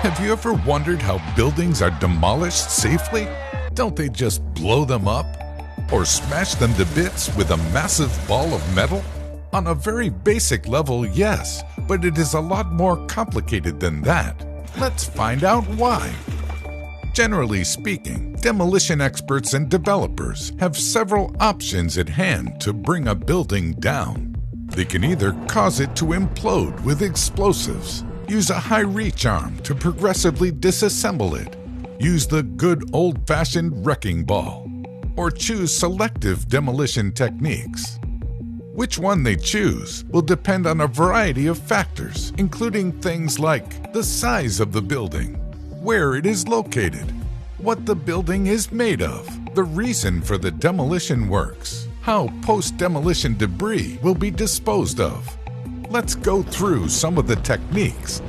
Have you ever wondered how buildings are demolished safely? Don't they just blow them up? Or smash them to bits with a massive ball of metal? On a very basic level, yes, but it is a lot more complicated than that. Let's find out why. Generally speaking, demolition experts and developers have several options at hand to bring a building down. They can either cause it to implode with explosives, use a high-reach arm to progressively disassemble it, use the good old-fashioned wrecking ball, or choose selective demolition techniques. Which one they choose will depend on a variety of factors, including things like the size of the building, where it is located, what the building is made of, the reason for the demolition works, how post-demolition debris will be disposed of. Let's go through some of the techniques.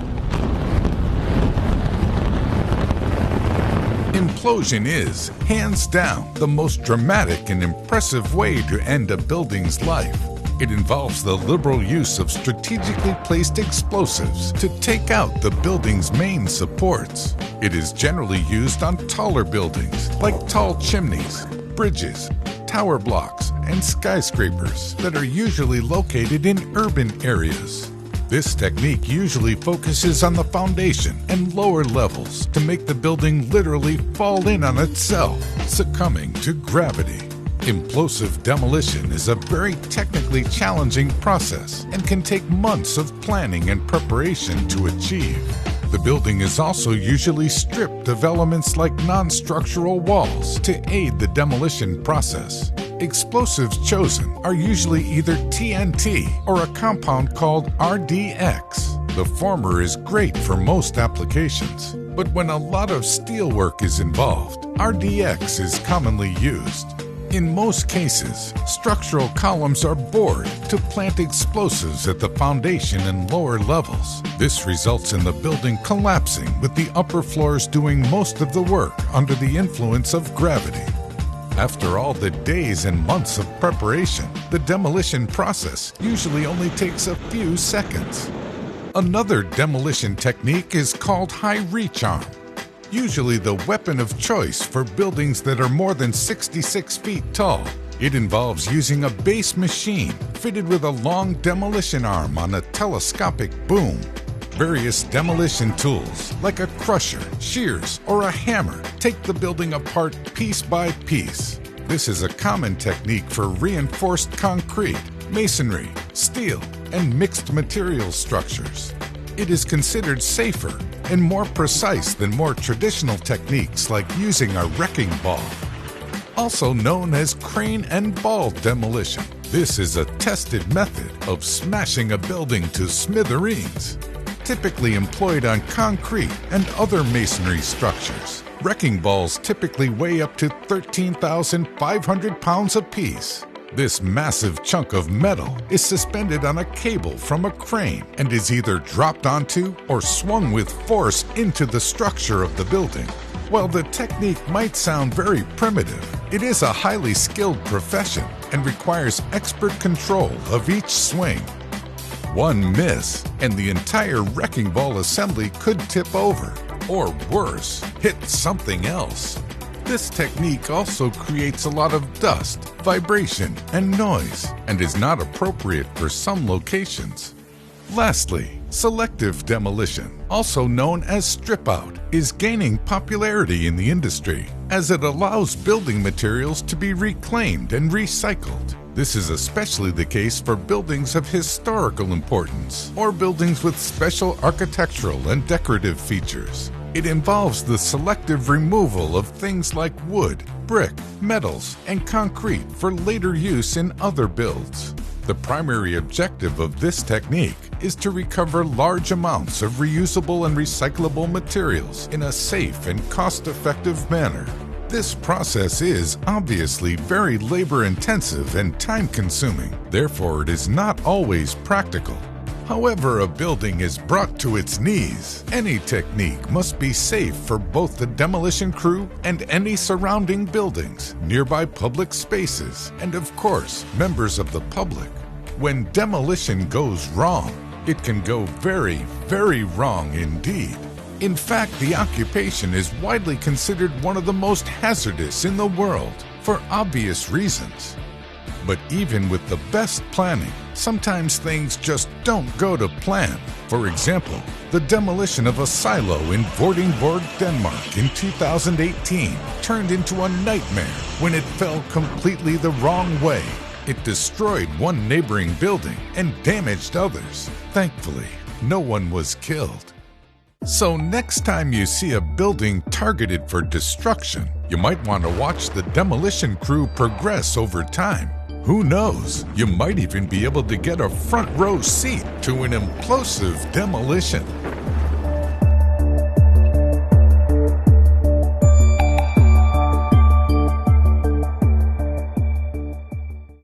Implosion is, hands down, the most dramatic and impressive way to end a building's life. It involves the liberal use of strategically placed explosives to take out the building's main supports. It is generally used on taller buildings, like tall chimneys, bridges, tower blocks, and skyscrapers that are usually located in urban areas. This technique usually focuses on the foundation and lower levels to make the building literally fall in on itself, succumbing to gravity. Implosive demolition is a very technically challenging process and can take months of planning and preparation to achieve. The building is also usually stripped of elements like non-structural walls to aid the demolition process. Explosives chosen are usually either TNT or a compound called RDX. The former is great for most applications, but when a lot of steel work is involved, RDX is commonly used. In most cases, structural columns are bored to plant explosives at the foundation and lower levels. This results in the building collapsing with the upper floors doing most of the work under the influence of gravity. After all the days and months of preparation, the demolition process usually only takes a few seconds. Another demolition technique is called high-reach arm. Usually the weapon of choice for buildings that are more than 66 feet tall. It involves using a base machine fitted with a long demolition arm on a telescopic boom. Various demolition tools, like a crusher, shears, or a hammer, take the building apart piece by piece. This is a common technique for reinforced concrete, masonry, steel, and mixed materials structures. It is considered safer and more precise than more traditional techniques like using a wrecking ball. Also known as crane and ball demolition, this is a tested method of smashing a building to smithereens. Typically employed on concrete and other masonry structures. Wrecking balls typically weigh up to 13,500 pounds apiece. This massive chunk of metal is suspended on a cable from a crane and is either dropped onto or swung with force into the structure of the building. While the technique might sound very primitive, it is a highly skilled profession and requires expert control of each swing. One miss, and the entire wrecking ball assembly could tip over, or worse, hit something else. This technique also creates a lot of dust, vibration, and noise, and is not appropriate for some locations. Lastly, selective demolition, also known as strip-out, is gaining popularity in the industry as it allows building materials to be reclaimed and recycled. This is especially the case for buildings of historical importance or buildings with special architectural and decorative features. It involves the selective removal of things like wood, brick, metals, and concrete for later use in other builds. The primary objective of this technique is to recover large amounts of reusable and recyclable materials in a safe and cost-effective manner. This process is obviously very labor-intensive and time-consuming, therefore it is not always practical. However a building is brought to its knees, any technique must be safe for both the demolition crew and any surrounding buildings, nearby public spaces, and of course, members of the public. When demolition goes wrong, it can go very, very wrong indeed. In fact, the occupation is widely considered one of the most hazardous in the world for obvious reasons. But even with the best planning, sometimes things just don't go to plan. For example, the demolition of a silo in Vordingborg, Denmark in 2018 turned into a nightmare when it fell completely the wrong way. It destroyed one neighboring building and damaged others. Thankfully, no one was killed. So next time you see a building targeted for destruction, you might want to watch the demolition crew progress over time. Who knows, you might even be able to get a front row seat to an implosive demolition.